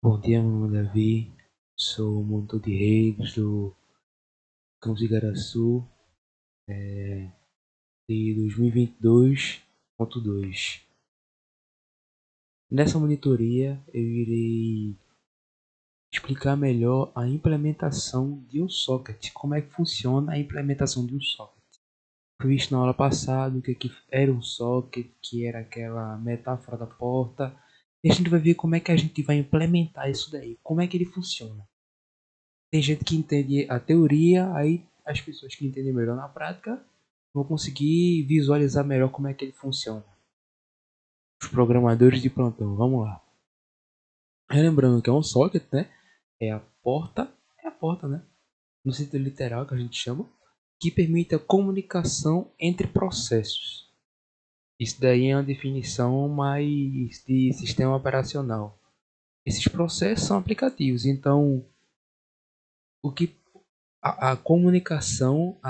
Bom dia, meu nome é Davi, sou monitor de redes do Campus Igaraçu de 2022.2. Nessa monitoria eu irei explicar melhor a implementação de um socket, como é que funciona a implementação de um socket. Foi visto na aula passada o que era um socket, que era aquela metáfora da porta, e a gente vai ver como é que a gente vai implementar isso daí, como é que ele funciona. Tem gente que entende a teoria, aí as pessoas que entendem melhor na prática vão conseguir visualizar melhor como é que ele funciona. Os programadores de plantão, vamos lá. Lembrando que é um socket, né? É a porta, né? No sentido literal que a gente chama, que permite a comunicação entre processos. Isso daí é uma definição mais de sistema operacional. Esses processos são aplicativos, então o que a comunicação,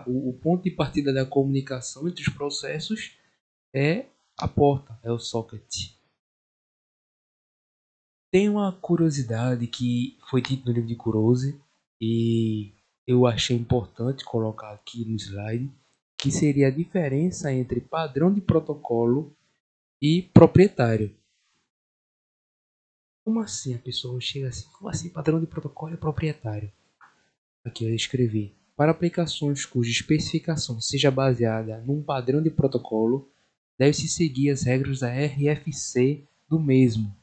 o ponto de partida da comunicação entre os processos é a porta, é o socket. Tem uma curiosidade que foi dito no livro de Kurose e eu achei importante colocar aqui no slide, que seria a diferença entre padrão de protocolo e proprietário. Como assim? A pessoa chega assim, como assim padrão de protocolo é proprietário? Aqui eu escrevi. Para aplicações cuja especificação seja baseada num padrão de protocolo, deve-se seguir as regras da RFC do mesmo.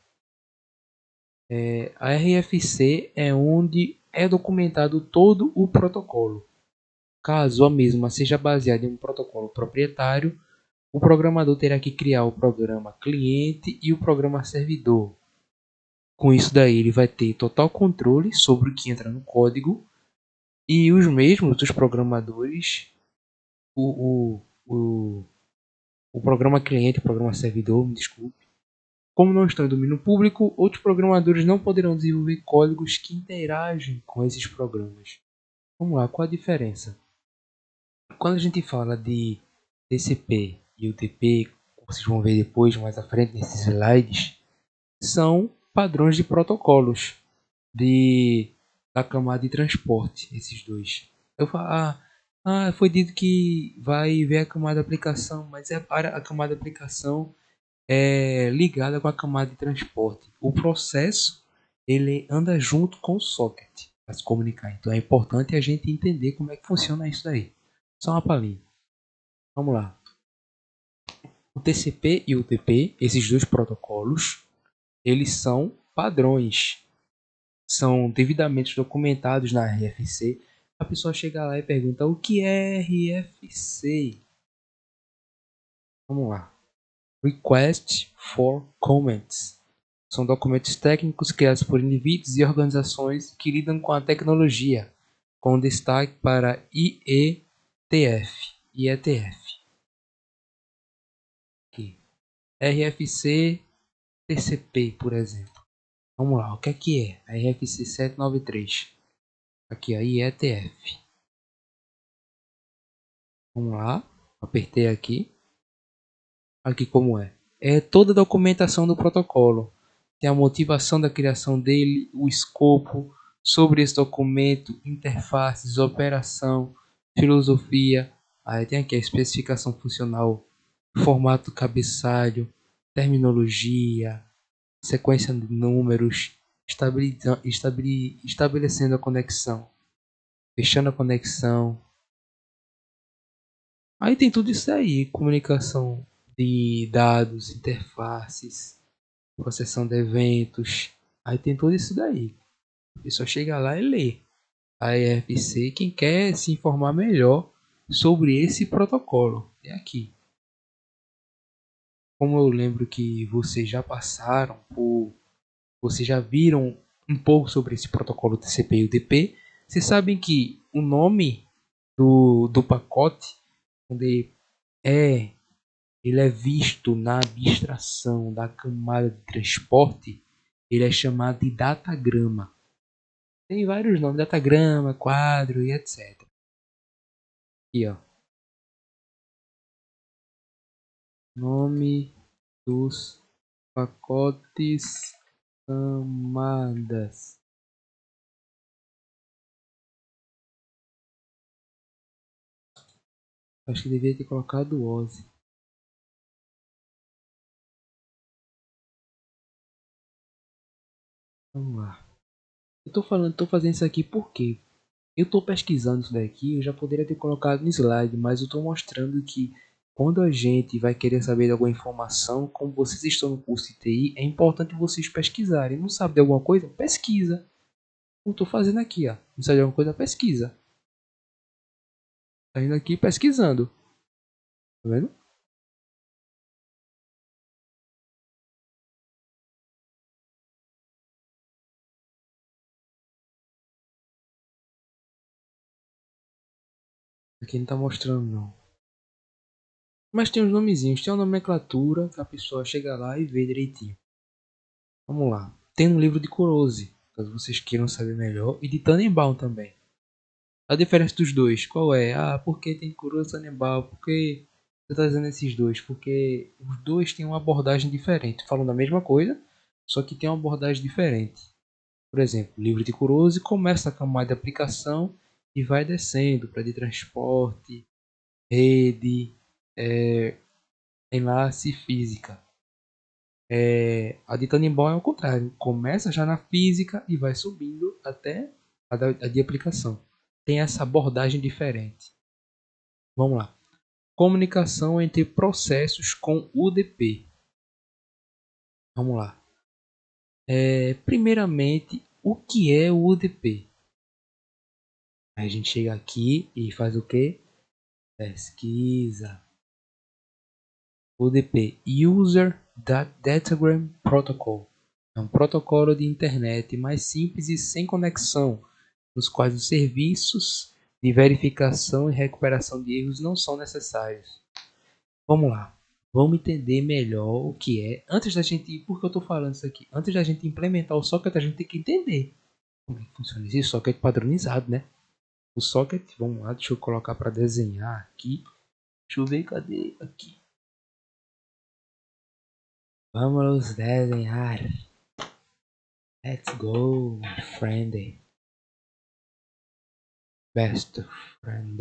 A RFC é onde é documentado todo o protocolo. Caso a mesma seja baseada em um protocolo proprietário, o programador terá que criar o programa cliente e o programa servidor. Com isso daí, ele vai ter total controle sobre o que entra no código e os mesmos dos programadores, o programa cliente, o programa servidor, me desculpe. Como não estão em domínio público, outros programadores não poderão desenvolver códigos que interagem com esses programas. Vamos lá, qual a diferença? Quando a gente fala de TCP e UDP, vocês vão ver depois, mais à frente nesses slides, são padrões de protocolos da camada de transporte, esses dois. Eu falo, foi dito que vai ver a camada de aplicação, mas é para a camada de aplicação é ligada com a camada de transporte. O processo ele anda junto com o socket para se comunicar. Então é importante a gente entender como é que funciona isso daí. Só uma palhinha. Vamos lá. O TCP e o UDP, esses dois protocolos, eles são padrões. São devidamente documentados na RFC. A pessoa chega lá e pergunta o que é RFC? Vamos lá. Request for Comments. São documentos técnicos criados por indivíduos e organizações que lidam com a tecnologia, com destaque para IETF. Aqui. RFC, TCP, por exemplo. Vamos lá, o que é? A RFC 793. Aqui, a IETF. Vamos lá, apertei aqui. Aqui como é. É toda a documentação do protocolo. Tem a motivação da criação dele, o escopo, sobre esse documento, interfaces, operação, filosofia. Aí tem aqui a especificação funcional, formato cabeçalho, terminologia, sequência de números, estabelecendo a conexão, fechando a conexão. Aí tem tudo isso aí, comunicação de dados, interfaces, processão de eventos. Aí tem tudo isso daí. A pessoa chega lá e lê a ERPC. Quem quer se informar melhor sobre esse protocolo é aqui. Como eu lembro que vocês já passaram por, vocês já viram um pouco sobre esse protocolo TCP e UDP, vocês sabem que o nome do pacote, onde é ele é visto na abstração da camada de transporte, ele é chamado de datagrama. Tem vários nomes, datagrama, quadro e etc. Aqui, ó. Nome dos pacotes Camadas. Acho que devia ter colocado o Ozzy. Vamos lá. Tô fazendo isso aqui porque eu tô pesquisando isso daqui, eu já poderia ter colocado no slide, mas eu tô mostrando que quando a gente vai querer saber de alguma informação, como vocês estão no curso de TI, é importante vocês pesquisarem. Não sabe de alguma coisa? Pesquisa. Eu tô fazendo aqui, ó. Não sabe de alguma coisa? Pesquisa. Tá indo aqui pesquisando. Tá vendo? Aqui não tá mostrando não. Mas tem uns nomezinhos, tem uma nomenclatura que a pessoa chega lá e vê direitinho. Vamos lá. Tem um livro de Kurose, caso vocês queiram saber melhor, e de Tannenbaum também. A diferença dos dois, qual é? Ah, por que tem Kurose e Tannenbaum? Por que você está dizendo esses dois? Porque os dois têm uma abordagem diferente. Falam da mesma coisa, só que tem uma abordagem diferente. Por exemplo, o livro de Kurose começa a camada de aplicação e vai descendo para de transporte, rede, enlace e física. A de Tannenbaum é o contrário. Começa já na física e vai subindo até a de aplicação. Tem essa abordagem diferente. Vamos lá. Comunicação entre processos com UDP. Vamos lá. Primeiramente, o que é o UDP? Aí a gente chega aqui e faz o que? Pesquisa. UDP, User Datagram Protocol. É um protocolo de internet mais simples e sem conexão, nos quais os serviços de verificação e recuperação de erros não são necessários. Vamos lá. Vamos entender melhor o que é. Antes da gente, por que eu estou falando isso aqui? Antes da gente implementar o socket, a gente tem que entender como é que funciona esse socket padronizado, né? O socket, vamos lá, deixa eu colocar para desenhar aqui. Deixa eu ver, cadê? Aqui. Vamos desenhar. Let's go, friend. Best friend.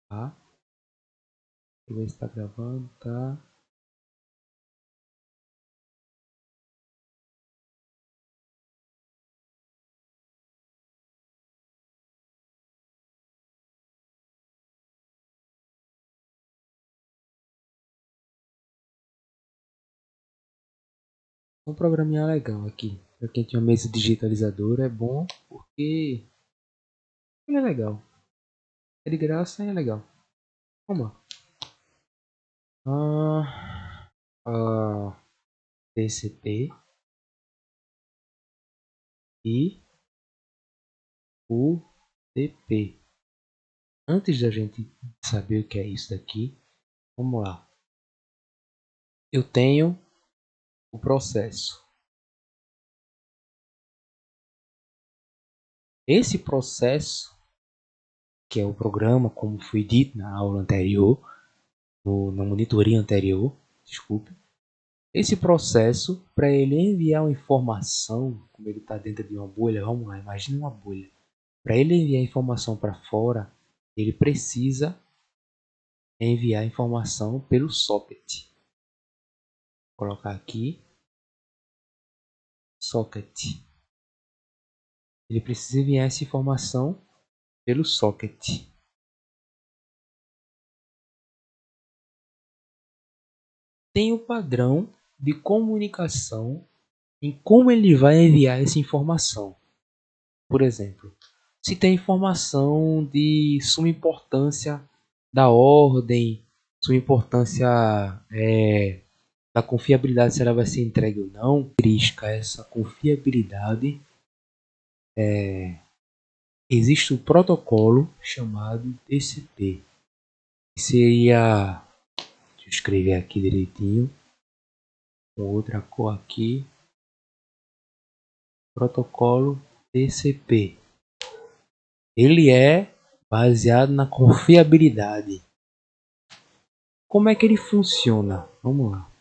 Tá? Deixa eu ver se tá gravando, tá? Um programinha legal aqui. Pra quem tem uma mesa digitalizadora é bom porque ele é legal. É de graça e é legal. Vamos lá. TCP e UDP. Antes da gente saber o que é isso daqui, vamos lá. Eu tenho o processo. Esse processo, que é o programa, como foi dito na aula anterior, na monitoria anterior, desculpe. Esse processo, para ele enviar uma informação, como ele está dentro de uma bolha, vamos lá, imagine uma bolha. Para ele enviar informação para fora, ele precisa enviar informação pelo socket. Vou colocar aqui, socket. Ele precisa enviar essa informação pelo socket. Tem o padrão de comunicação em como ele vai enviar essa informação. Por exemplo, se tem informação de suma importância da ordem, suma importância da confiabilidade, se ela vai ser entregue ou não, característica essa confiabilidade, existe um protocolo chamado TCP, que seria, deixa eu escrever aqui direitinho, com outra cor aqui, protocolo TCP. Ele é baseado na confiabilidade. Como é que ele funciona? Vamos lá.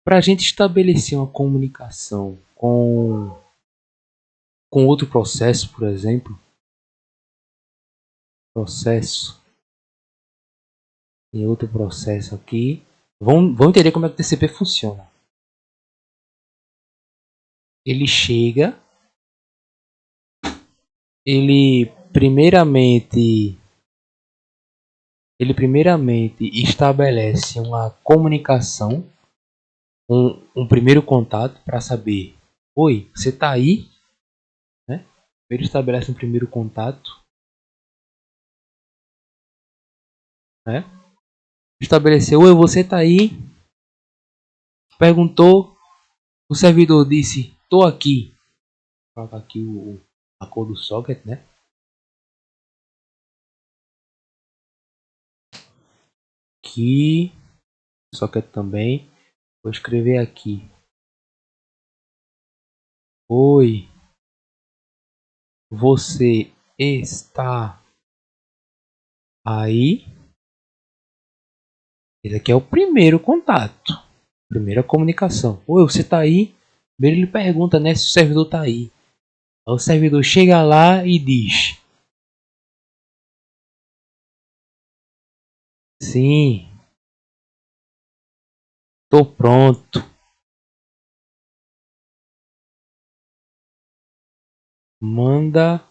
Para a gente estabelecer uma comunicação com outro processo, por exemplo, processo e outro processo aqui, vão entender como é que o TCP funciona. Ele chega, ele primeiramente estabelece uma comunicação, um primeiro contato para saber, oi, você está aí? Né? Ele estabelece um primeiro contato, né? Estabeleceu, oi, você está aí? Perguntou, o servidor disse, tô aqui. Vou colocar aqui a cor do socket, né? Aqui, socket também. Vou escrever aqui. Oi, você está aí? Esse aqui é o primeiro contato, primeira comunicação. Oi, você está aí? Primeiro ele pergunta, né, se o servidor está aí. Aí o servidor chega lá e diz: sim, tô pronto. Manda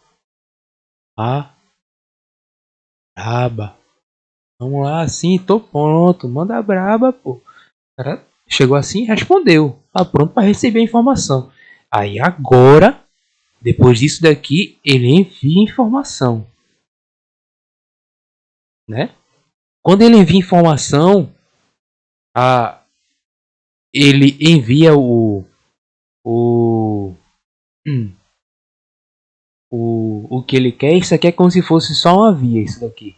a braba. Vamos lá, sim, tô pronto. Manda a braba, pô. O cara chegou assim e respondeu. Tá pronto para receber a informação. Aí agora, depois disso daqui, ele envia informação, né? Quando ele envia informação, a, ele envia o, o que ele quer. Isso aqui é como se fosse só uma via, isso daqui.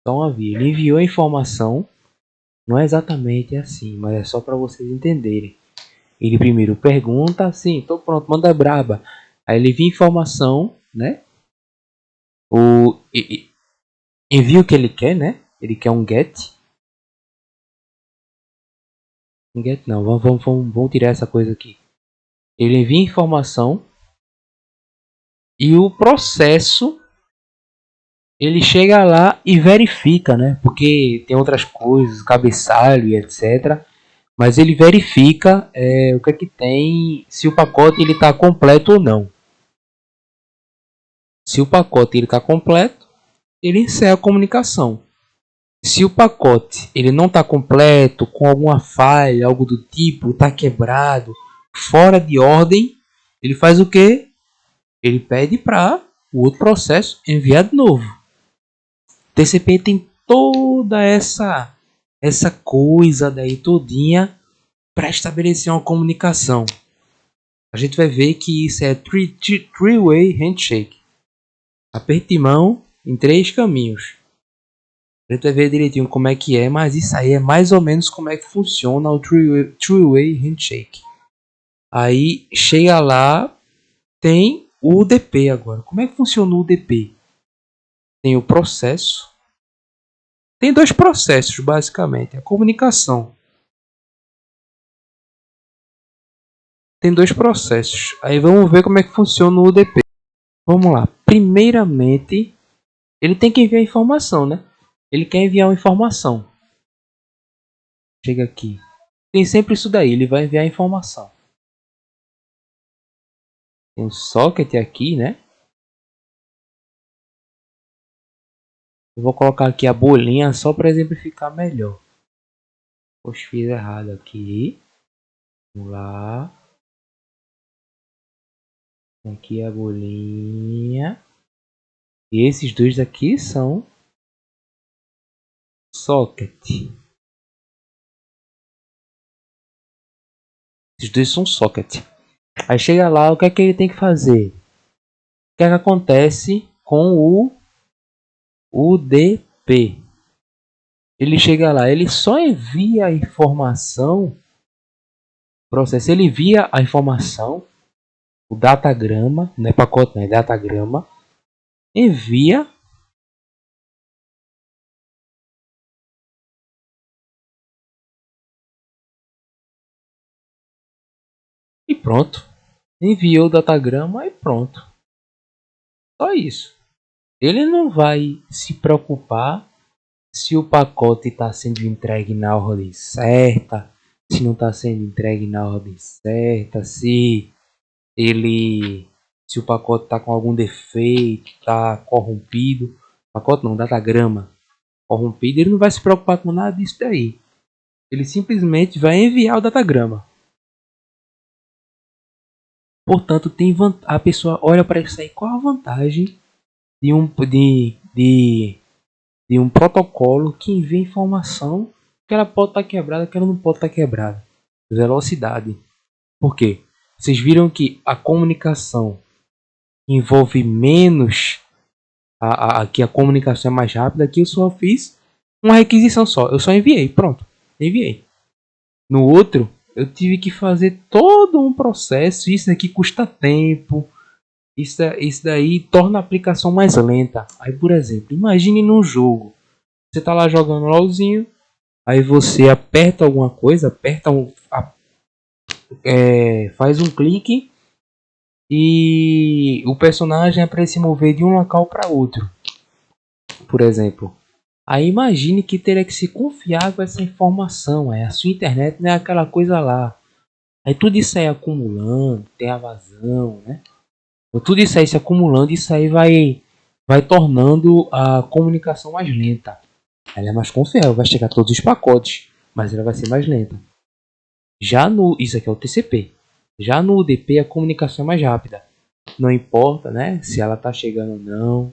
Só uma via. Ele enviou a informação. Não é exatamente assim, mas é só para vocês entenderem. Ele primeiro pergunta, sim, tô pronto, manda braba. Aí ele envia informação, né? Envia o que ele quer, né? Ele quer um get. Um get não, vamos tirar essa coisa aqui. Ele envia informação e o processo ele chega lá e verifica, né? Porque tem outras coisas, cabeçalho e etc. Mas ele verifica o que é que tem, se o pacote ele está completo ou não. Se o pacote ele está completo, ele encerra a comunicação. Se o pacote ele não está completo, com alguma falha, algo do tipo, está quebrado, fora de ordem, ele faz o que? Ele pede para o outro processo enviar de novo. O TCP tem toda essa coisa daí todinha para estabelecer uma comunicação. A gente vai ver que isso é three-way handshake. Aperte de mão em 3 caminhos. A gente vai ver direitinho como é que é, mas isso aí é mais ou menos como é que funciona o three-way handshake. Aí chega lá, tem o UDP agora. Como é que funciona o UDP? Tem o processo. Tem 2 processos basicamente, a comunicação. Tem 2 processos. Aí vamos ver como é que funciona o UDP. Vamos lá. Primeiramente, ele tem que enviar informação, né? Ele quer enviar uma informação. Chega aqui. Tem sempre isso daí, ele vai enviar informação. Tem um socket aqui, né? Eu vou colocar aqui a bolinha só para exemplificar melhor. Poxa, fiz errado aqui. Vamos lá. Aqui a bolinha. E esses dois aqui são socket. Esses dois são socket. Aí chega lá, o que é que ele tem que fazer? O que é que acontece com o UDP? Ele chega lá, ele só envia a informação, processo, ele envia a informação, o datagrama, não é pacote, não é datagrama, envia pronto. Enviou o datagrama e pronto. Só isso. Ele não vai se preocupar se o pacote está sendo entregue na ordem certa, se não está sendo entregue na ordem certa, se o pacote está com algum defeito, está corrompido. Pacote não, datagrama corrompido, ele não vai se preocupar com nada disso daí. Ele simplesmente vai enviar o datagrama. Portanto, a pessoa olha para isso aí. Qual a vantagem de um protocolo que envia informação que ela pode estar quebrada, que ela não pode estar quebrada? Velocidade. Por quê? Vocês viram que a comunicação envolve menos, que a comunicação é mais rápida. Aqui eu só fiz uma requisição só. Eu só enviei, pronto. Enviei. No outro, eu tive que fazer todo um processo. Isso aqui custa tempo. Isso daí torna a aplicação mais lenta. Aí, por exemplo, imagine num jogo. Você tá lá jogando LOLzinho. Aí você aperta alguma coisa. Faz um clique. E o personagem é para se mover de um local para outro. Por exemplo. Aí imagine que teria que se confiar com essa informação. A sua internet não é aquela coisa lá. Aí tudo isso aí acumulando. Tem a vazão, né? Tudo isso aí se acumulando, isso aí vai tornando a comunicação mais lenta. Ela é mais confiável, vai chegar a todos os pacotes, mas ela vai ser mais lenta. Isso aqui é o TCP. Já no UDP a comunicação é mais rápida. Não importa, né, se ela está chegando ou não,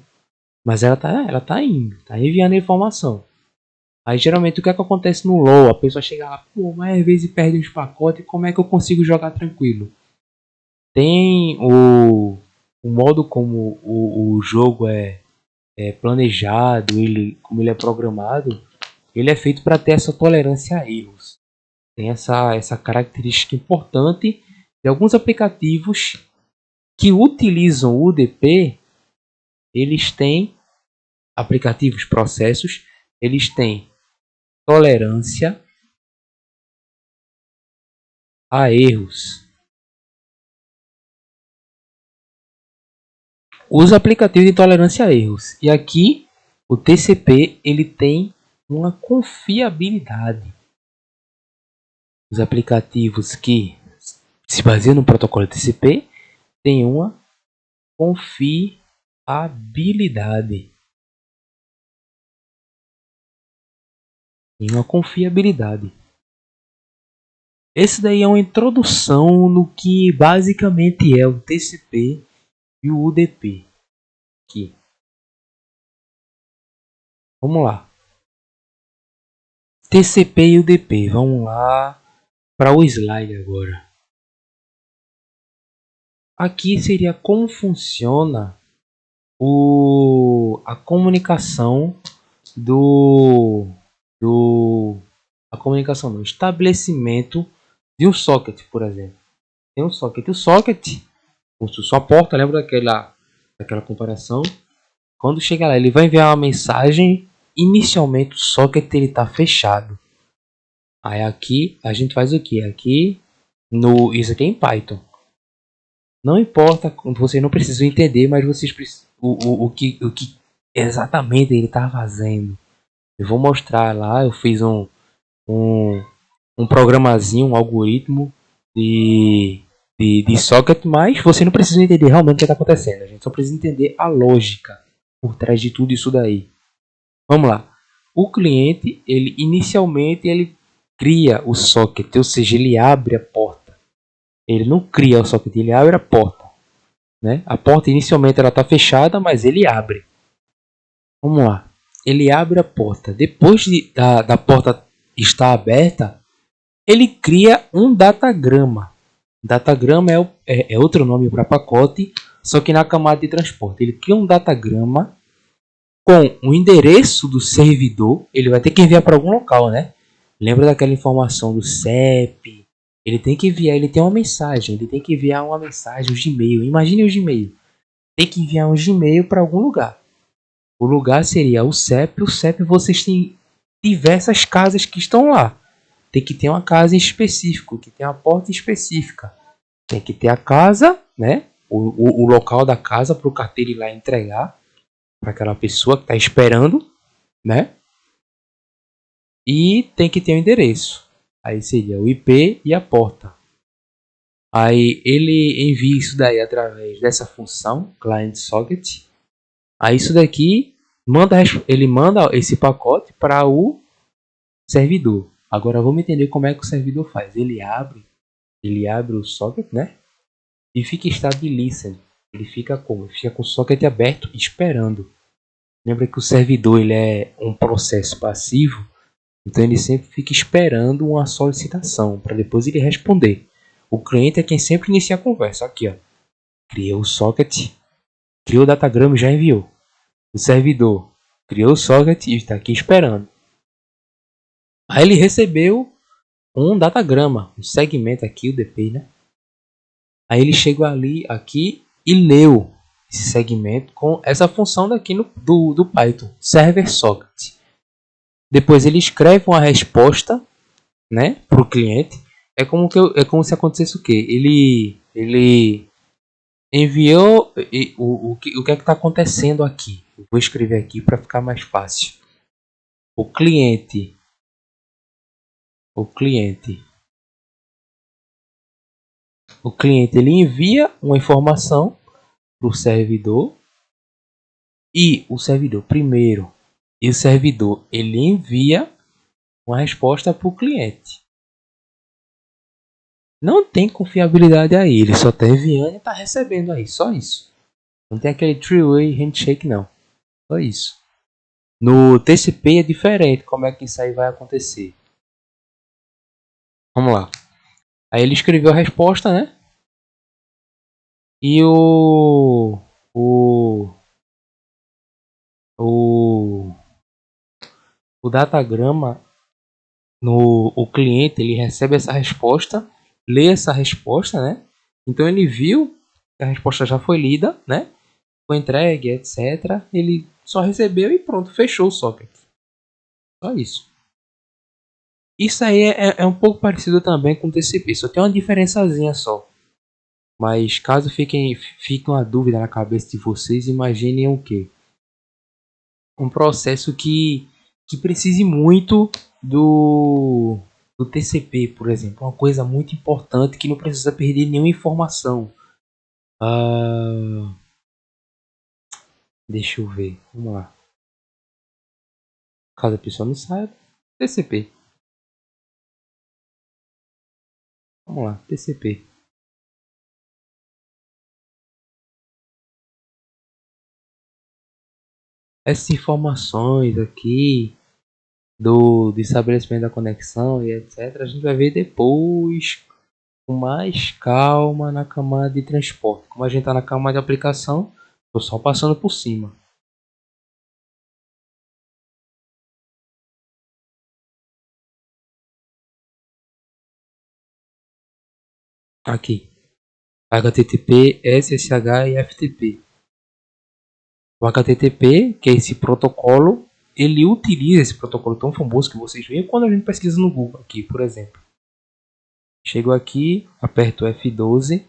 mas ela tá indo, tá enviando a informação. Aí geralmente o que é que acontece no LoL? A pessoa chega lá, pô, mas às vezes perde uns pacotes, como é que eu consigo jogar tranquilo? Tem o modo como o jogo é planejado, como ele é programado, ele é feito para ter essa tolerância a erros. Tem essa característica importante de alguns aplicativos que utilizam o UDP. Eles têm aplicativos, processos, eles têm tolerância a erros. Os aplicativos de tolerância a erros. E aqui o TCP ele tem uma confiabilidade. Os aplicativos que se baseiam no protocolo TCP têm uma confiabilidade. Esse daí é uma introdução no que basicamente é o TCP e o UDP. Aqui. Vamos lá. TCP e UDP. Vamos lá para o slide agora. Aqui seria como funciona a comunicação o estabelecimento de um socket, por exemplo. Tem um socket. O socket, sua porta, lembra daquela comparação? Quando chega lá, ele vai enviar uma mensagem. Inicialmente o socket ele está fechado. Aí aqui a gente faz o que? Aqui isso aqui é em Python. Não importa, vocês não precisam entender, mas vocês precisam o que exatamente ele está fazendo. Eu vou mostrar lá. Eu fiz um programazinho, um algoritmo de socket, mas você não precisa entender realmente o que está acontecendo. A gente só precisa entender a lógica por trás de tudo isso daí. Vamos lá. O cliente, inicialmente ele cria o socket, ou seja, ele abre a porta. Ele não cria o socket, ele abre a porta, né? A porta inicialmente ela está fechada, mas ele abre. Vamos lá. Ele abre a porta. Depois da porta estar aberta, ele cria um datagrama. Datagrama é outro nome para pacote, só que na camada de transporte. Ele cria um datagrama com o endereço do servidor. Ele vai ter que enviar para algum local, né? Lembra daquela informação do CEP? Ele tem que enviar, ele tem uma mensagem. Ele tem que enviar uma mensagem, o Gmail. Imagine o Gmail. Tem que enviar um Gmail para algum lugar. O lugar seria o CEP. O CEP vocês têm diversas casas que estão lá. Tem que ter uma casa específica, que tem uma porta específica. Tem que ter a casa, né? O local da casa para o carteiro ir lá entregar para aquela pessoa que está esperando, né? E tem que ter o endereço. Aí seria o IP e a porta. Aí ele envia isso daí através dessa função client socket. Aí isso daqui ele manda esse pacote para o servidor. Agora vamos entender como é que o servidor faz. Ele abre o socket, né? E fica em estado de listen. Ele fica como? Fica com o socket aberto esperando. Lembra que o servidor ele é um processo passivo, então ele sempre fica esperando uma solicitação para depois ele responder. O cliente é quem sempre inicia a conversa. Aqui, ó. Criou o socket, criou o datagrama e já enviou. O servidor criou o socket e está aqui esperando. Aí ele recebeu um datagrama, um segmento aqui, o DP, né? Aí ele chegou aqui e leu esse segmento com essa função daqui do Python, server socket. Depois ele escreve uma resposta, né, para o cliente. É como se acontecesse o quê? Ele enviou o que é que está acontecendo aqui. Eu vou escrever aqui para ficar mais fácil. O cliente ele envia uma informação para o servidor e o servidor primeiro e o servidor ele envia uma resposta para o cliente. Não tem confiabilidade aí, ele só está enviando e está recebendo aí, só isso. Não tem aquele three-way handshake não, só isso. No TCP é diferente, como é que isso aí vai acontecer? Vamos lá. Aí ele escreveu a resposta, né? E o datagrama o cliente ele recebe essa resposta, lê essa resposta, né? Então ele viu que a resposta já foi lida, né? Foi entregue, etc. Ele só recebeu e pronto, fechou o socket. Só isso. Isso aí é um pouco parecido também com o TCP, só tem uma diferençazinha só. Mas caso fique uma dúvida na cabeça de vocês, imaginem o quê? Um processo que precise muito do TCP, por exemplo. Uma coisa muito importante que não precisa perder nenhuma informação. Deixa eu ver. Vamos lá. Caso a pessoa não saiba. TCP. Vamos lá. TCP. Essas informações aqui do estabelecimento da conexão e etc. A gente vai ver depois com mais calma na camada de transporte. Como a gente está na camada de aplicação, estou só passando por cima. Aqui. HTTP, SSH e FTP. O HTTP, que é esse protocolo, ele utiliza esse protocolo tão famoso que vocês veem quando a gente pesquisa no Google aqui, por exemplo. Chego aqui, aperto F12,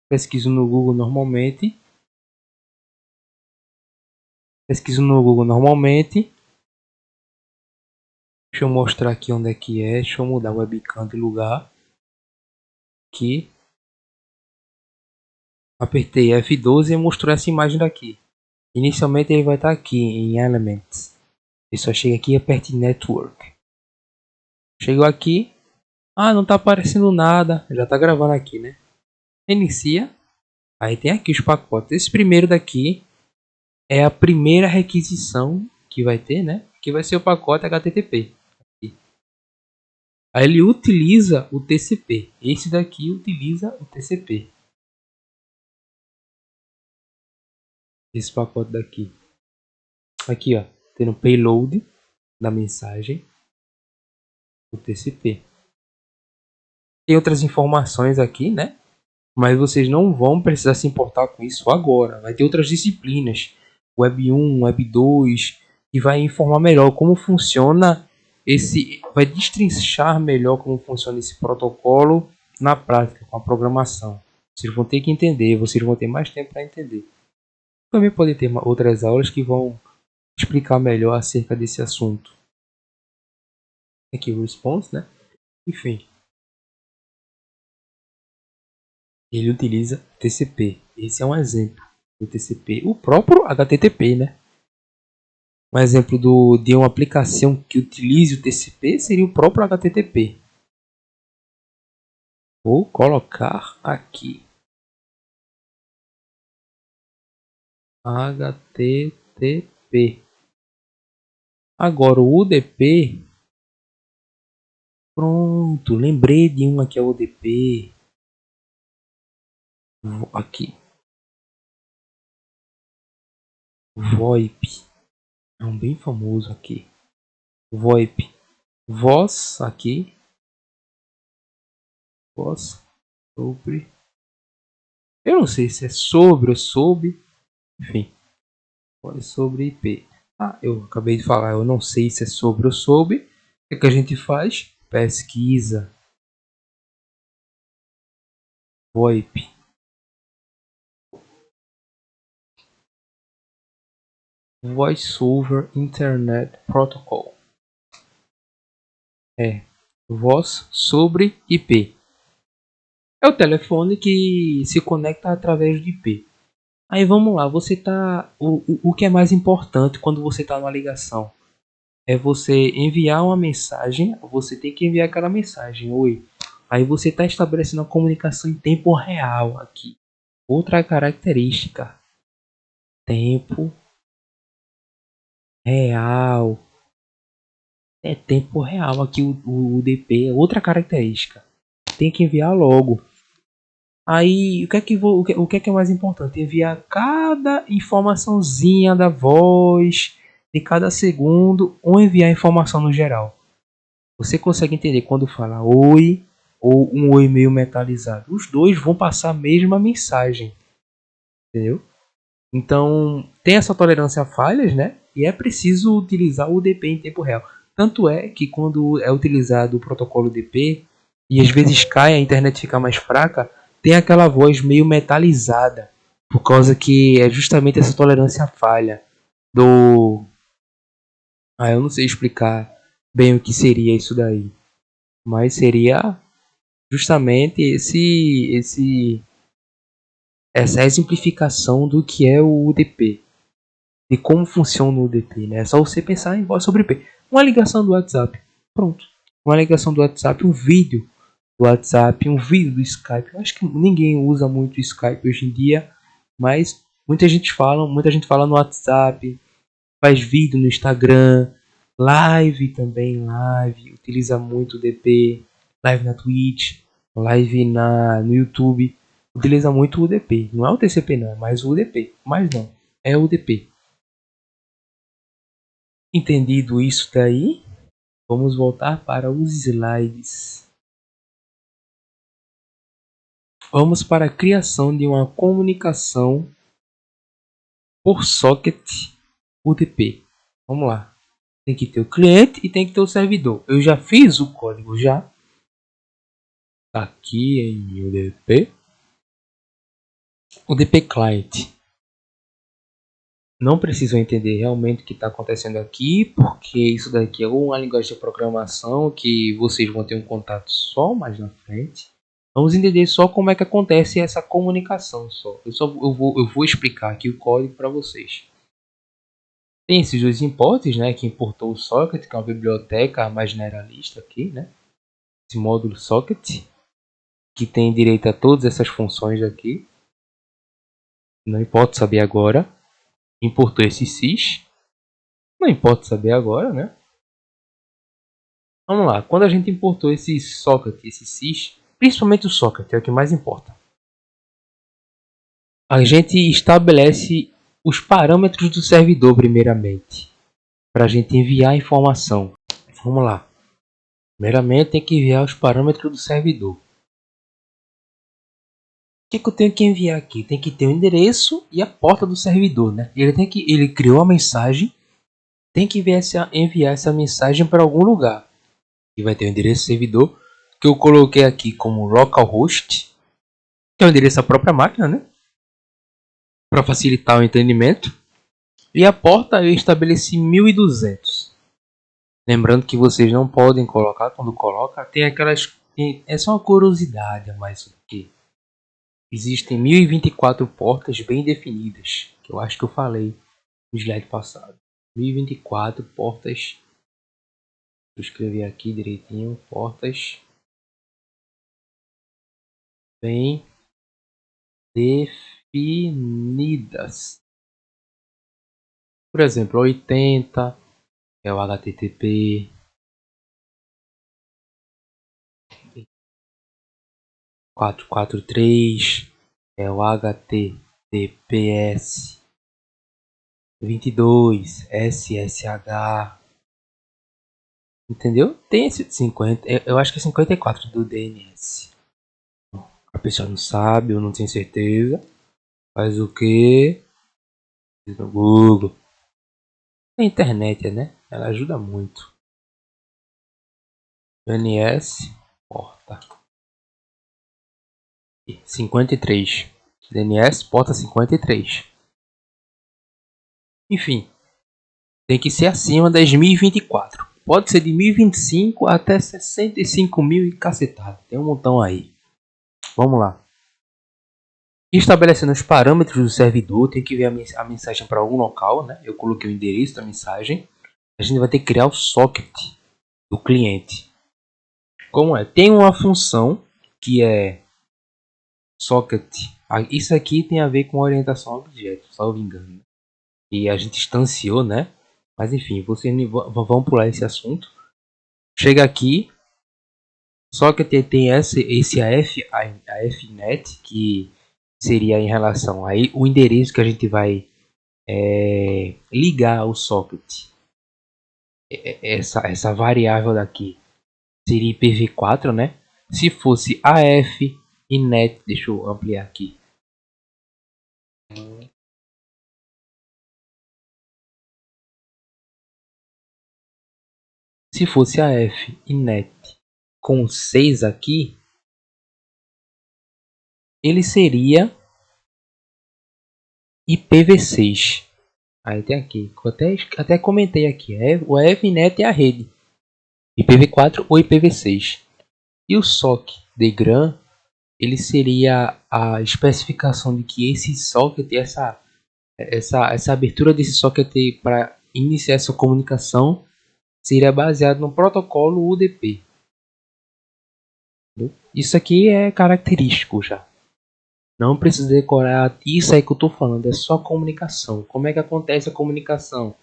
pesquiso no Google normalmente. Deixa eu mostrar aqui onde é que é. Deixa eu mudar o webcam de lugar. Aqui. Apertei F12 e mostrou essa imagem daqui. Inicialmente ele vai estar aqui em Elements. Eu só chego aqui e aperto Network. Chegou aqui. Não está aparecendo nada. Já está gravando aqui, né? Inicia. Aí tem aqui os pacotes. Esse primeiro daqui é a primeira requisição que vai ter, né? Que vai ser o pacote HTTP. Aqui. Aí ele utiliza o TCP. Esse daqui utiliza o TCP. Esse pacote daqui. Aqui, ó. Tendo o payload da mensagem. O TCP. Tem outras informações aqui, né? Mas vocês não vão precisar se importar com isso agora. Vai ter outras disciplinas. Web 1, Web 2. Que vai informar melhor como funciona esse... Vai destrinchar melhor como funciona esse protocolo na prática com a programação. Vocês vão ter que entender, vocês vão ter mais tempo para entender. Também podem ter outras aulas que vão explicar melhor acerca desse assunto. Aqui o response, né? Enfim. Ele utiliza TCP. Esse é um exemplo do TCP. O próprio HTTP, né? Um exemplo de uma aplicação que utilize o TCP seria o próprio HTTP. Vou colocar aqui. HTTP. Agora o UDP. Pronto, lembrei de um aqui, é o UDP. Aqui. VoIP. É um bem famoso aqui. VoIP. Voz aqui. Voz sobre. Eu não sei se é sobre ou sob. Enfim. Voz sobre IP. Ah, eu acabei de falar. Eu não sei se é sobre ou sob. O que a gente faz? Pesquisa. VoIP. Voice over Internet Protocol. É. Voz sobre IP. É o telefone que se conecta através de IP. Aí vamos lá, você tá. O que é mais importante quando você está numa ligação? É você enviar uma mensagem, você tem que enviar aquela mensagem, oi. Aí você está estabelecendo a comunicação em tempo real aqui. Outra característica. Tempo real. É tempo real aqui o UDP é outra característica. Tem que enviar logo. Aí, o que é mais importante? Enviar cada informaçãozinha da voz de cada segundo ou enviar informação no geral. Você consegue entender quando fala oi ou um oi meio metalizado. Os dois vão passar a mesma mensagem. Entendeu? Então, tem essa tolerância a falhas, né? E é preciso utilizar o UDP em tempo real. Tanto é que quando é utilizado o protocolo UDP e às vezes cai, a internet fica mais fraca, tem aquela voz meio metalizada, por causa que é justamente essa tolerância à falha do... eu não sei explicar bem o que seria isso daí, mas seria justamente essa exemplificação do que é o UDP, de como funciona o UDP, né? É só você pensar em voz sobre IP. Uma ligação do WhatsApp, pronto. Uma ligação do WhatsApp, um vídeo do WhatsApp, um vídeo do Skype. Eu acho que ninguém usa muito o Skype hoje em dia, mas muita gente fala no WhatsApp, faz vídeo no Instagram, live também, utiliza muito o UDP, live na Twitch, live no YouTube, utiliza muito o UDP. Não é o TCP não, é mais o UDP. Mas não, é o UDP. Entendido isso daí, vamos voltar para os slides. Vamos para a criação de uma comunicação por socket UDP. Vamos lá. Tem que ter o cliente e tem que ter o servidor. Eu já fiz o código já. Tá aqui em UDP. UDP Client. Não precisam entender realmente o que está acontecendo aqui, porque isso daqui é uma linguagem de programação que vocês vão ter um contato só mais na frente. Vamos entender só como é que acontece essa comunicação só. Eu vou explicar aqui o código para vocês. Tem esses dois imports, né, que importou o socket, que é uma biblioteca mais generalista aqui, né? Esse módulo socket, que tem direito a todas essas funções aqui. Não importa saber agora. Importou esse sys. Não importa saber agora, né? Vamos lá. Quando a gente importou esse socket, esse sys, principalmente o socket, é o que mais importa. A gente estabelece os parâmetros do servidor primeiramente, para a gente enviar a informação. Vamos lá. Primeiramente tem que enviar os parâmetros do servidor. O que eu tenho que enviar aqui? Tem que ter o endereço e a porta do servidor, né? Ele criou a mensagem, tem que enviar essa mensagem para algum lugar. E vai ter o endereço do servidor, que eu coloquei aqui como localhost, que é o endereço da própria máquina, né? Para facilitar o entendimento. E a porta eu estabeleci 1200. Lembrando que vocês não podem colocar, quando coloca, tem aquelas... É só uma curiosidade a mais do que... Existem 1024 portas bem definidas, que eu acho que eu falei no slide passado. 1024 portas. Vou escrever aqui direitinho, portas bem definidas. Por exemplo, 80 é o HTTP. 443 é o HTTPS. 22 SSH. Entendeu? Tem esse 50, eu acho que é 54 do DNS. A pessoa não sabe, eu não tenho certeza. Faz o que? No Google. A internet, né? Ela ajuda muito. DNS, porta 53. DNS, porta 53. Enfim, tem que ser acima das 1024. Pode ser de 1025 até 65.000 e cacetado. Tem um montão aí. Vamos lá. Estabelecendo os parâmetros do servidor, tem que ver a mensagem para algum local, né? Eu coloquei o endereço da mensagem. A gente vai ter que criar o socket do cliente. Como é? Tem uma função que é socket. Isso aqui tem a ver com orientação a objeto, salvo engano. E a gente instanciou, né? Mas enfim, vocês vão pular esse assunto. Chega aqui. Socket tem esse AFnet, que seria em relação a o endereço que a gente vai ligar o socket. Essa variável daqui seria IPv4, né? Se fosse AFnet, deixa eu ampliar aqui. Se fosse AFnet com 6 aqui, ele seria IPv6. Aí tem aqui, até comentei aqui, o AFnet é a rede, IPv4 ou IPv6. E o SOC de GRAN, ele seria a especificação de que esse socket, essa abertura desse socket para iniciar essa comunicação seria baseado no protocolo UDP. Isso aqui é característico já. Não precisa decorar isso aí que eu estou falando, é só comunicação. Como é que acontece a comunicação?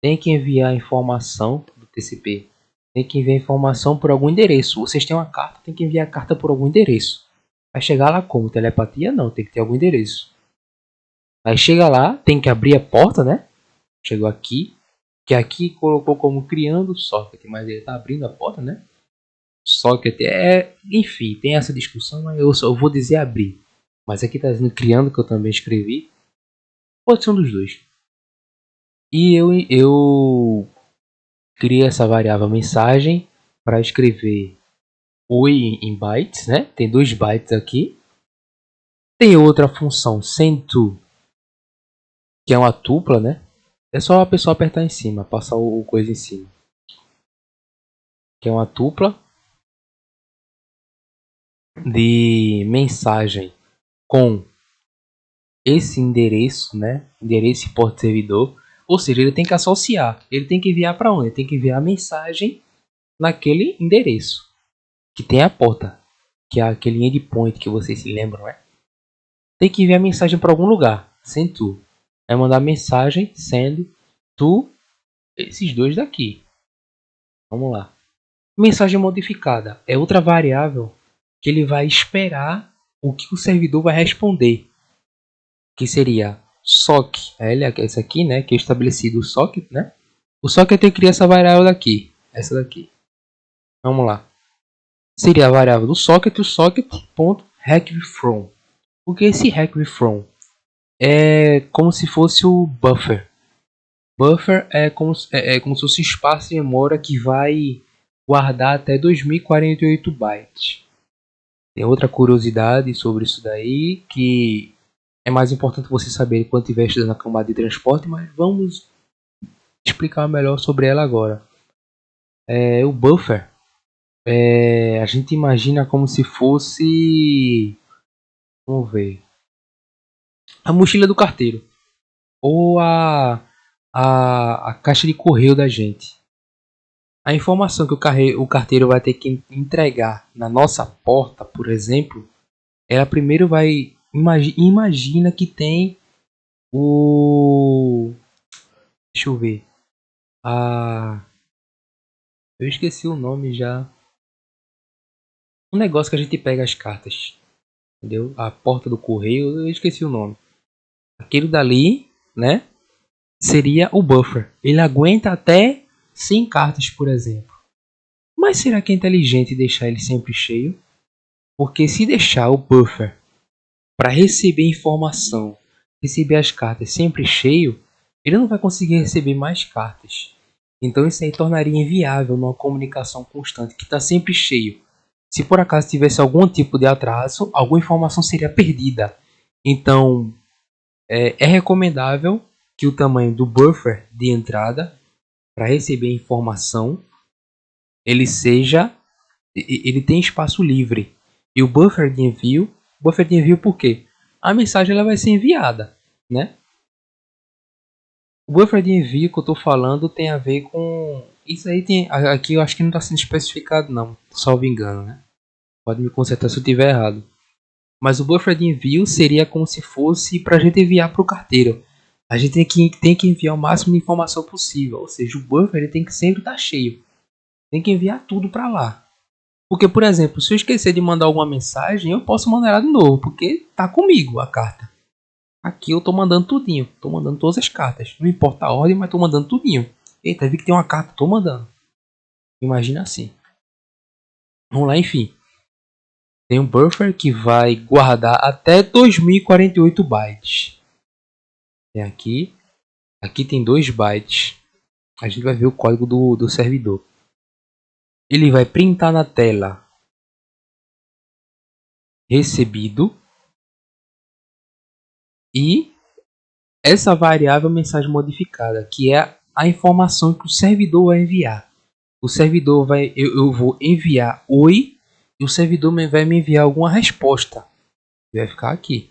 Tem que enviar informação do TCP. Tem que enviar informação por algum endereço. Vocês têm uma carta, tem que enviar a carta por algum endereço. Vai chegar lá como? Telepatia? Não, tem que ter algum endereço. Aí chega lá, tem que abrir a porta, né? Chegou aqui, que aqui colocou como criando o socket, mas ele está abrindo a porta, né? Socket enfim, tem essa discussão, mas eu vou dizer abrir. Mas aqui está dizendo criando, que eu também escrevi. Pode ser um dos dois. E eu criei essa variável mensagem para escrever oi em bytes, né? Tem 2 bytes aqui. Tem outra função sendTo, que é uma tupla, né? É só a pessoa apertar em cima, passar o coisa em cima. Que é uma tupla de mensagem com esse endereço, né? Endereço e porta servidor. Ou seja, ele tem que associar. Ele tem que enviar para onde? Ele tem que enviar a mensagem naquele endereço que tem a porta, que é aquele endpoint que vocês se lembram, né? Tem que enviar a mensagem para algum lugar. Send to. É mandar mensagem send to esses dois daqui. Vamos lá. Mensagem modificada é outra variável que ele vai esperar o que o servidor vai responder, que seria sock. Esse aqui, né, que é estabelecido o socket, né? O socket tem que criar essa variável daqui, essa daqui. Vamos lá. Seria a variável do socket, o socket.requifrom. Porque esse requifrom é como se fosse o buffer. Buffer é como se fosse um espaço de memória que vai guardar até 2048 bytes. Tem outra curiosidade sobre isso daí, que é mais importante você saber quando estiver estudando a camada de transporte, mas vamos explicar melhor sobre ela agora. O buffer, a gente imagina como se fosse, vamos ver, a mochila do carteiro ou a caixa de correio da gente. A informação que o carteiro vai ter que entregar na nossa porta, por exemplo, ela primeiro vai imagina que tem o, deixa eu ver, eu esqueci o nome já. Um negócio que a gente pega as cartas, entendeu? A porta do correio, eu esqueci o nome. Aquilo dali, né? Seria o buffer. Ele aguenta até 100 cartas, por exemplo. Mas será que é inteligente deixar ele sempre cheio? Porque se deixar o buffer para receber informação, receber as cartas sempre cheio, ele não vai conseguir receber mais cartas. Então isso aí tornaria inviável numa comunicação constante que está sempre cheio. Se por acaso tivesse algum tipo de atraso, alguma informação seria perdida. Então é recomendável que o tamanho do buffer de entrada para receber informação ele tem espaço livre. E o buffer de envio por quê? A mensagem ela vai ser enviada, né? O buffer de envio que eu estou falando tem a ver com isso aí, aqui eu acho que não está sendo especificado não, salvo engano, né? Pode me consertar se eu estiver errado. Mas o buffer de envio seria como se fosse para a gente enviar para o carteiro. A gente tem que enviar o máximo de informação possível, ou seja, o buffer ele tem que sempre estar cheio. Tem que enviar tudo para lá. Porque, por exemplo, se eu esquecer de mandar alguma mensagem, eu posso mandar ela de novo, porque tá comigo a carta. Aqui eu tô mandando tudinho, tô mandando todas as cartas. Não importa a ordem, mas tô mandando tudinho. Eita, vi que tem uma carta, tô mandando. Imagina assim. Vamos lá, enfim. Tem um buffer que vai guardar até 2048 bytes. Tem aqui. Aqui tem 2 bytes. A gente vai ver o código do servidor. Ele vai printar na tela recebido e essa variável mensagem modificada, que é a informação que o servidor vai enviar. O servidor vai, eu vou enviar oi e o servidor vai me enviar alguma resposta. Vai ficar aqui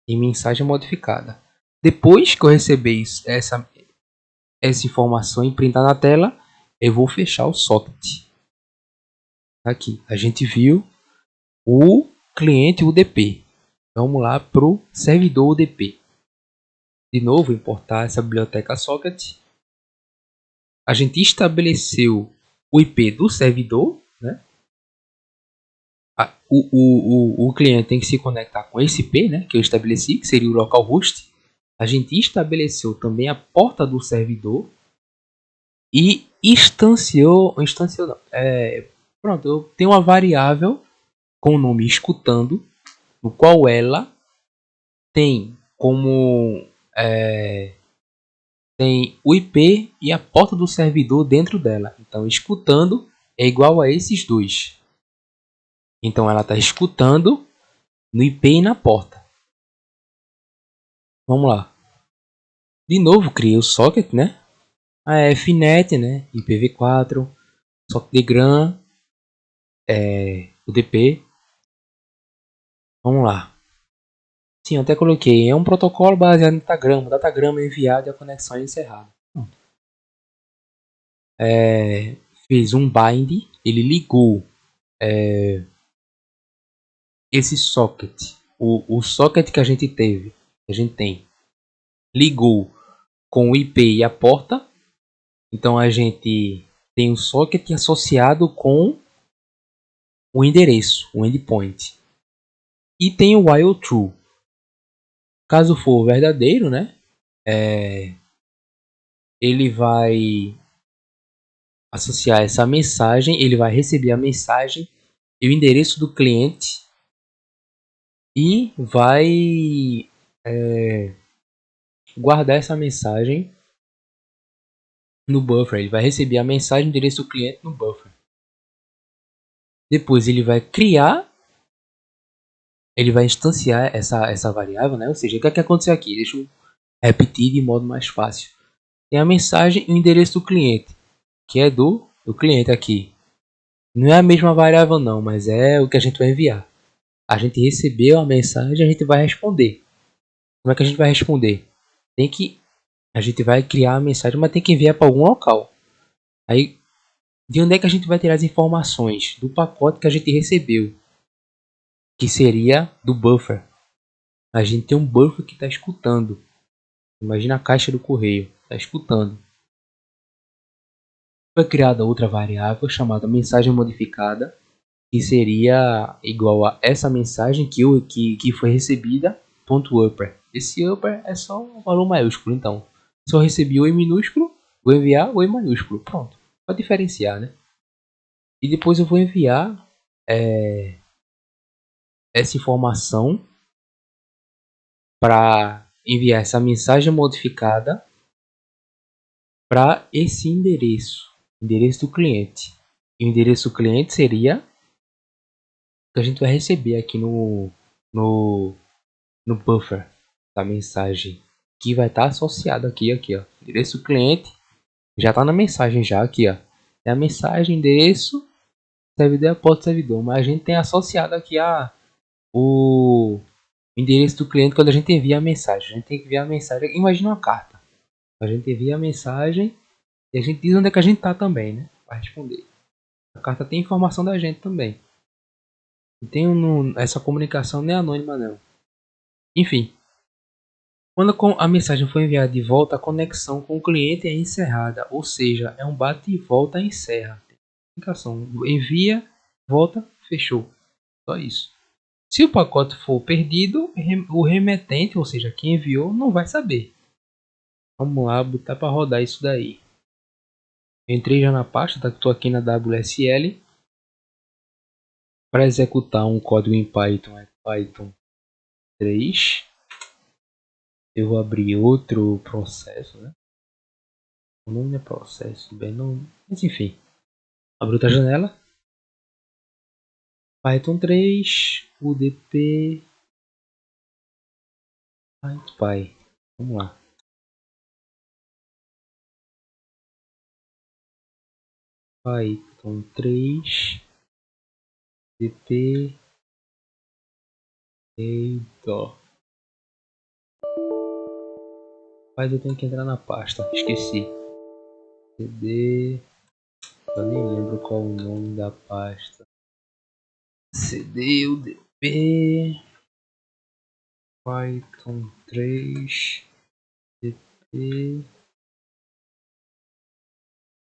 em mensagem modificada. Depois que eu receber essa informação e printar na tela, eu vou fechar o socket. Aqui a gente viu o cliente UDP. Vamos lá para o servidor UDP. De novo, importar essa biblioteca socket. A gente estabeleceu o IP do servidor, né? O cliente tem que se conectar com esse IP, né, que eu estabeleci, que seria o localhost. A gente estabeleceu também a porta do servidor e instanciou não, pronto, eu tenho uma variável com o nome escutando, no qual ela tem como tem o IP e a porta do servidor dentro dela. Então, escutando é igual a esses dois. Então, ela está escutando no IP e na porta. Vamos lá. De novo, criei o socket, né? A FNet, né? IPv4, socket de GRAM, UDP. Vamos lá. Sim, eu até coloquei. É um protocolo baseado em datagrama. Datagrama é enviado e a conexão é encerrada. Fiz um bind. Ele ligou esse socket. O socket que a gente teve, que a gente tem, ligou com o IP e a porta. Então a gente tem um socket associado com o endereço, o endpoint. E tem o while true. Caso for verdadeiro, né? Ele vai associar essa mensagem, ele vai receber a mensagem e o endereço do cliente e vai guardar essa mensagem no buffer. Ele vai receber a mensagem e o endereço do cliente no buffer. Depois ele vai criar, ele vai instanciar essa variável, né? Ou seja, o que é que aconteceu aqui? Deixa eu repetir de modo mais fácil. Tem a mensagem e o endereço do cliente, que é do cliente aqui. Não é a mesma variável não, mas é o que a gente vai enviar. A gente recebeu a mensagem, a gente vai responder. Como é que a gente vai responder? A gente vai criar a mensagem, mas tem que enviar para algum local. Aí, de onde é que a gente vai tirar as informações? Do pacote que a gente recebeu, que seria do buffer. A gente tem um buffer que está escutando. Imagina a caixa do correio, está escutando. Foi criada outra variável chamada mensagem modificada, que seria igual a essa mensagem que foi recebida, ponto upper. Esse upper é só um valor maiúsculo, então. Se eu recebi o em minúsculo, vou enviar o em maiúsculo. Pronto, para diferenciar, né? E depois eu vou enviar essa informação para enviar essa mensagem modificada para esse endereço do cliente. E o endereço do cliente seria que a gente vai receber aqui no buffer da mensagem, que vai estar associado aqui, ó. Endereço do cliente já está na mensagem já aqui, ó. É a mensagem, endereço, servidor e a porta do servidor, mas a gente tem associado aqui o endereço do cliente quando a gente envia a mensagem. A gente tem que enviar a mensagem, imagina uma carta. A gente envia a mensagem e a gente diz onde é que a gente está também, né? Para responder. A carta tem informação da gente também. Não tem essa comunicação nem anônima não. Enfim, quando a mensagem foi enviada de volta, a conexão com o cliente é encerrada, ou seja, é um bate e volta encerra. Comunicação envia, volta, fechou. Só isso. Se o pacote for perdido, o remetente, ou seja, quem enviou, não vai saber. Vamos lá, botar para rodar isso daí. Entrei já na pasta, tá? Estou aqui na WSL. Para executar um código em Python, é Python 3. Eu vou abrir outro processo, né? O nome é processo, bem não, mas enfim. Abro outra janela. Python 3, UDP, PyPy. Vamos lá. Python 3, UDP, Eito. Mas eu tenho que entrar na pasta, esqueci. CD, eu nem lembro qual o nome da pasta. CD, UDP, Python 3, UDP.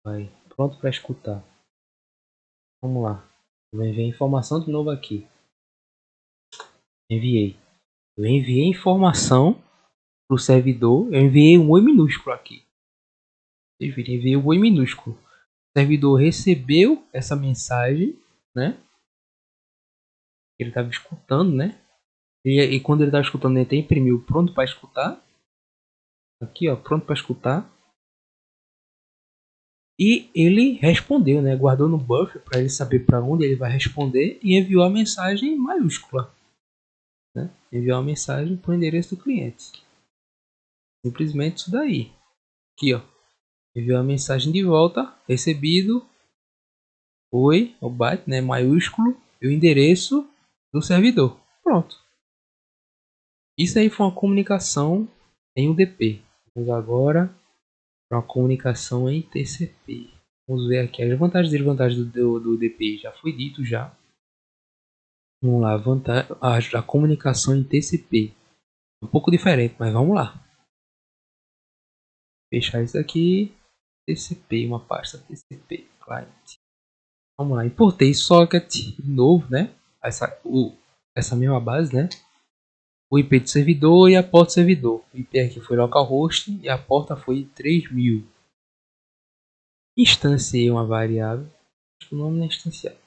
Vai. Pronto para escutar. Vamos lá. Eu enviei informação de novo aqui. Enviei. Eu enviei informação para o servidor. Eu enviei um oi minúsculo aqui. Vocês viram, enviei um oi minúsculo. O servidor recebeu essa mensagem, né? Ele estava escutando, né? E quando ele estava escutando, ele até imprimiu pronto para escutar. Aqui, ó, pronto para escutar. E ele respondeu, né? Guardou no buffer para ele saber para onde ele vai responder e enviou a mensagem em maiúscula. Né? Enviou a mensagem para o endereço do cliente. Simplesmente isso daí. Aqui, ó. Enviou a mensagem de volta. Recebido. Oi, o byte, né? Maiúsculo. E o endereço do servidor. Pronto. Isso aí foi uma comunicação em UDP. Vamos agora para uma comunicação em TCP. Vamos ver aqui as vantagens e desvantagens do UDP. Já foi dito já. Vamos lá, a comunicação em TCP. Um pouco diferente, mas vamos lá. Fechar isso aqui. TCP, uma pasta TCP client. Vamos lá, importei socket novo, né? Essa mesma base, né? O IP do servidor e a porta do servidor. O IP aqui foi localhost e a porta foi 3000. Instanciei uma variável. O nome não é instanciado.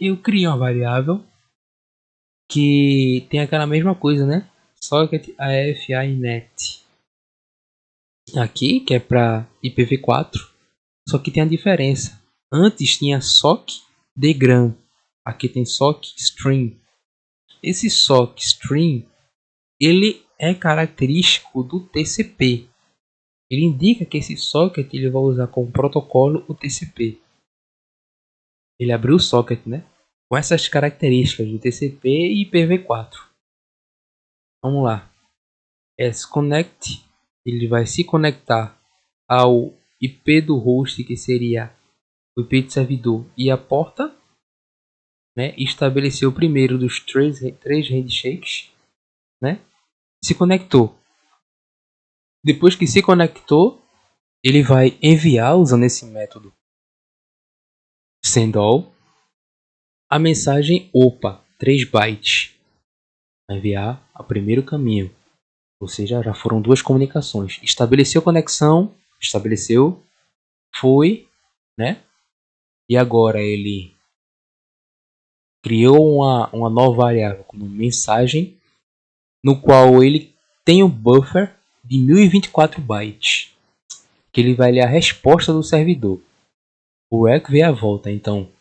Eu criei uma variável que tem aquela mesma coisa, né? Socket AFI net. Aqui, que é para IPv4. Só que tem a diferença. Antes tinha sock degram. Aqui tem sock string. Esse sock string, ele é característico do TCP. Ele indica que esse socket ele vai usar como protocolo o TCP. Ele abriu o socket, né? Com essas características do TCP e IPv4. Vamos lá. S-Connect, ele vai se conectar ao IP do host, que seria o IP do servidor, e a porta, né? Estabeleceu o primeiro dos três handshakes, né? Se conectou. Depois que se conectou, ele vai enviar, usando esse método sendall, a mensagem OPA, 3 bytes. Vai enviar o primeiro caminho. Ou seja, já foram duas comunicações. Estabeleceu conexão, estabeleceu, foi, né? E agora ele criou uma nova variável como mensagem, no qual ele tem um buffer de 1024 bytes, que ele vai ler a resposta do servidor. O echo vem a volta, então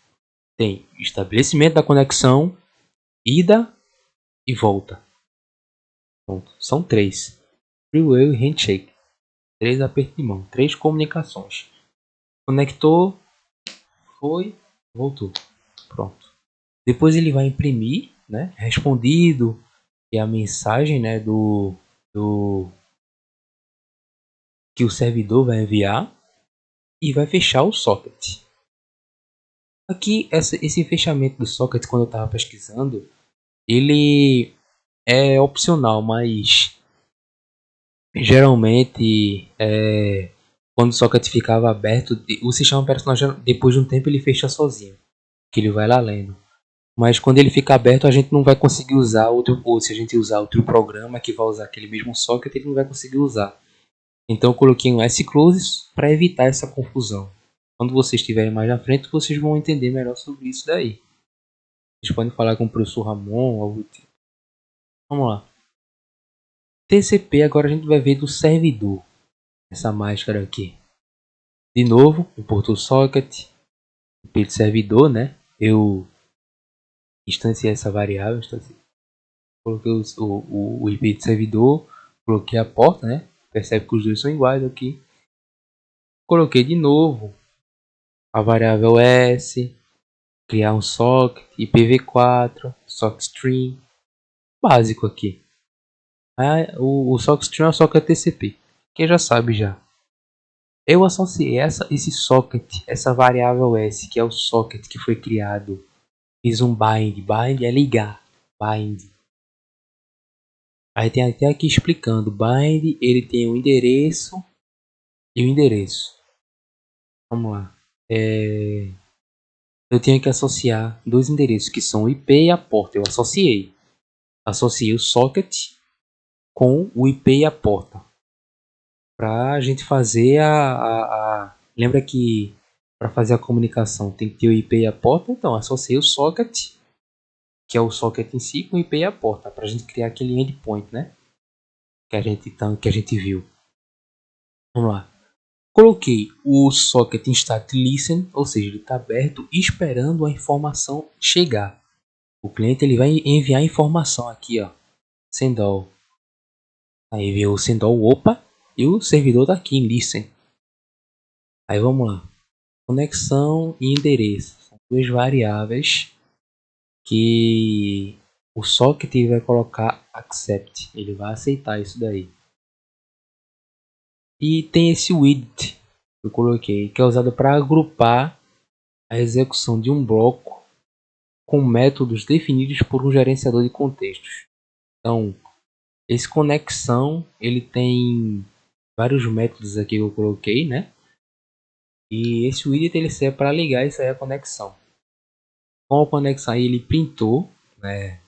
tem estabelecimento da conexão, ida e volta. Pronto. São 3. Freeway e handshake. 3 apertos de mão, 3 comunicações. Conectou, foi, voltou. Pronto. Depois ele vai imprimir, né, respondido, e a mensagem, né, do que o servidor vai enviar, e vai fechar o socket. Aqui, esse fechamento do socket, quando eu estava pesquisando, ele é opcional, mas geralmente quando o socket ficava aberto, o sistema operacional depois de um tempo ele fecha sozinho, que ele vai lá lendo. Mas quando ele fica aberto, a gente não vai conseguir usar outro, ou se a gente usar outro programa que vai usar aquele mesmo socket, ele não vai conseguir usar. Então eu coloquei um S-close para evitar essa confusão. Quando vocês estiverem mais na frente, vocês vão entender melhor sobre isso daí. Vocês podem falar com o professor Ramon, algo tipo. Vamos lá. TCP, agora a gente vai ver do servidor. Essa máscara aqui. De novo, importou socket, IP de servidor, né? Eu instanciei essa variável, coloquei o IP de servidor, coloquei a porta, né? Percebe que os dois são iguais aqui. Coloquei de novo a variável S, criar um socket, IPv4, sockstring, básico aqui. O sockstring é o socket TCP, quem já sabe já. Eu associei esse socket, essa variável S, que é o socket que foi criado. Fiz um bind. Bind é ligar. Bind. Aí tem até aqui explicando. Bind, ele tem o endereço e o endereço. Vamos lá. Eu tenho que associar dois endereços, que são o IP e a porta. Eu associei. Associei o socket com o IP e a porta. Para a gente fazer Lembra que para fazer a comunicação tem que ter o IP e a porta? Então, associei o socket, que é o socket em si, com o IP e a porta, para a gente criar aquele endpoint, né? Que a gente viu. Vamos lá. Coloquei o socket em state listen, ou seja, ele está aberto esperando a informação chegar. O cliente ele vai enviar a informação aqui, ó, sendall. Aí veio o sendall OPA e o servidor está aqui em listen. Aí vamos lá. Conexão e endereço. São duas variáveis que o socket vai colocar accept. Ele vai aceitar isso daí. E tem esse widget que eu coloquei, que é usado para agrupar a execução de um bloco com métodos definidos por um gerenciador de contextos. Então, esse conexão, ele tem vários métodos aqui que eu coloquei, né? E esse widget ele serve para ligar isso aí à conexão. Com a conexão aí ele printou, né?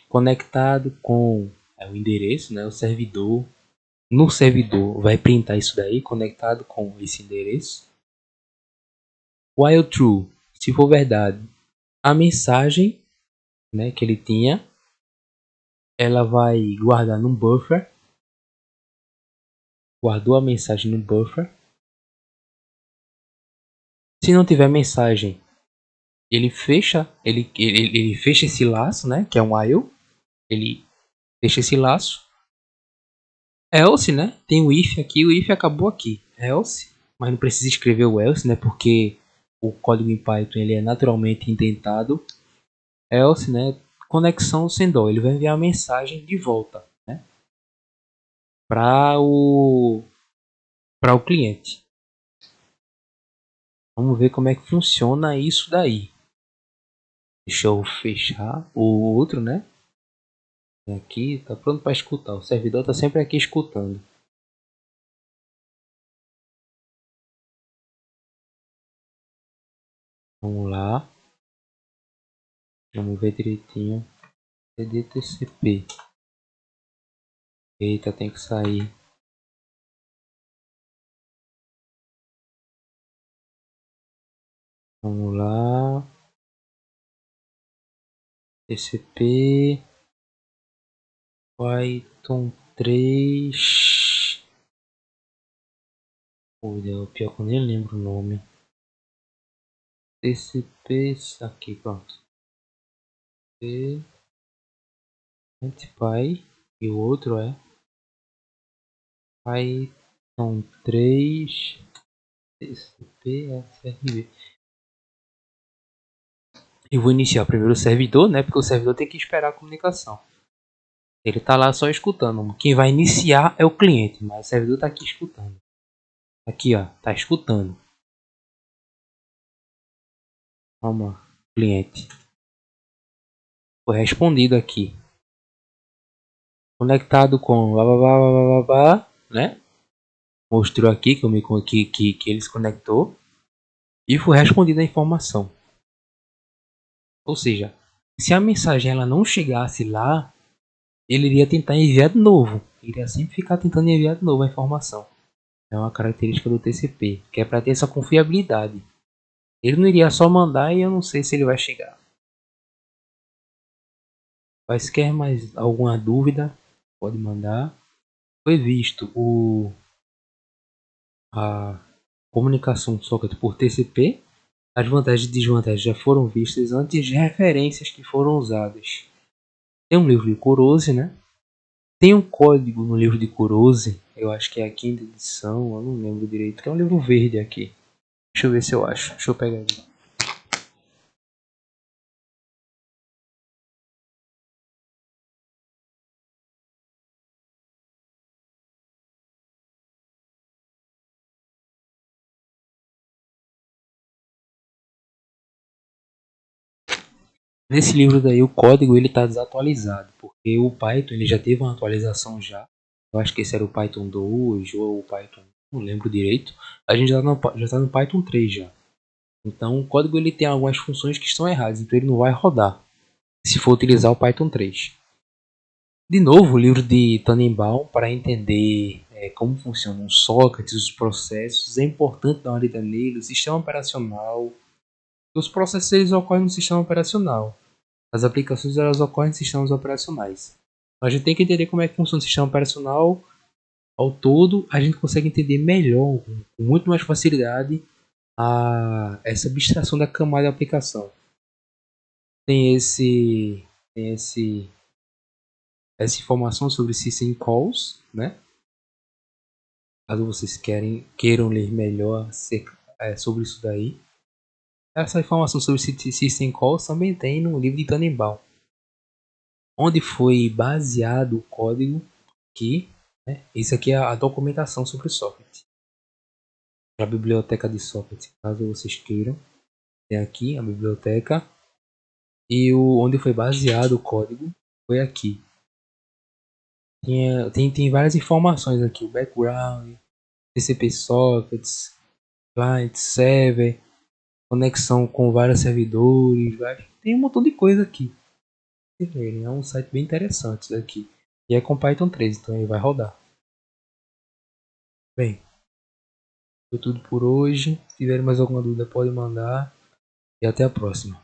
Conectado com o endereço, né? O servidor. No servidor vai printar isso daí conectado com esse endereço. While true, se for verdade, a mensagem, né, que ele tinha, ela vai guardar num buffer. Guardou a mensagem no buffer. Se não tiver mensagem, ele fecha, ele fecha esse laço, né? Que é um while. Ele fecha esse laço. Else, né? Tem o if aqui, o if acabou aqui. Else, mas não precisa escrever o else, né? Porque o código em Python ele é naturalmente indentado. Else, né? Conexão sendó, ele vai enviar a mensagem de volta, né? Para o cliente. Vamos ver como é que funciona isso daí. Deixa eu fechar o outro, né? Aqui tá pronto para escutar. O servidor tá sempre aqui escutando. Vamos lá. Vamos ver direitinho. TDTCP. Eita, tem que sair. Vamos lá. TCP. Python 3. Pô, o pior que eu nem lembro o nome. TCP. Aqui, pronto. Py. E o outro é Python 3. TCP SRV. Eu vou iniciar primeiro o servidor, né? Porque o servidor tem que esperar a comunicação. Ele tá lá só escutando. Quem vai iniciar é o cliente, mas o servidor tá aqui escutando. Aqui, ó, tá escutando. Vamos lá, cliente. Foi respondido aqui. Conectado com né? Mostrou aqui que ele se conectou e foi respondida a informação. Ou seja, se a mensagem ela não chegasse lá, ele iria tentar enviar de novo. Ele iria sempre ficar tentando enviar de novo a informação. É uma característica do TCP, que é para ter essa confiabilidade. Ele não iria só mandar e eu não sei se ele vai chegar. Mas se quer mais alguma dúvida, pode mandar. Foi visto a comunicação socket por TCP. As vantagens e desvantagens já foram vistas antes de referências que foram usadas. Tem um livro de Kurose, né? Tem um código no livro de Kurose, eu acho que é a quinta edição, eu não lembro direito, que é um livro verde aqui. Deixa eu ver se eu acho, deixa eu pegar aqui. Nesse livro daí o código ele está desatualizado, porque o Python ele já teve uma atualização já. Eu acho que esse era o Python 2 ou o Python, não lembro direito. A gente já está no Python 3 já. Então o código ele tem algumas funções que estão erradas, então ele não vai rodar se for utilizar o Python 3. De novo, o livro de Tannenbaum para entender como funcionam os sockets, os processos, é importante dar uma lida nele, o sistema operacional. Os processos eles ocorrem no sistema operacional. As aplicações elas ocorrem em sistemas operacionais. A gente tem que entender como é que funciona o sistema operacional ao todo. A gente consegue entender melhor, com muito mais facilidade, essa abstração da camada de aplicação. Tem essa informação sobre System Calls, né? Caso vocês queiram ler melhor sobre isso daí. Essa informação sobre System Calls também tem no livro de Tannenbaum, onde foi baseado o código que, né, isso aqui é a documentação sobre o socket. A biblioteca de socket, caso vocês queiram, tem aqui a biblioteca e onde foi baseado o código foi aqui. Tem várias informações aqui, o background, TCP sockets, client server, conexão com vários servidores, tem um montão de coisa aqui. É um site bem interessante isso aqui. E é com Python 3, então ele vai rodar. Bem, foi tudo por hoje. Se tiver mais alguma dúvida, pode mandar. E até a próxima.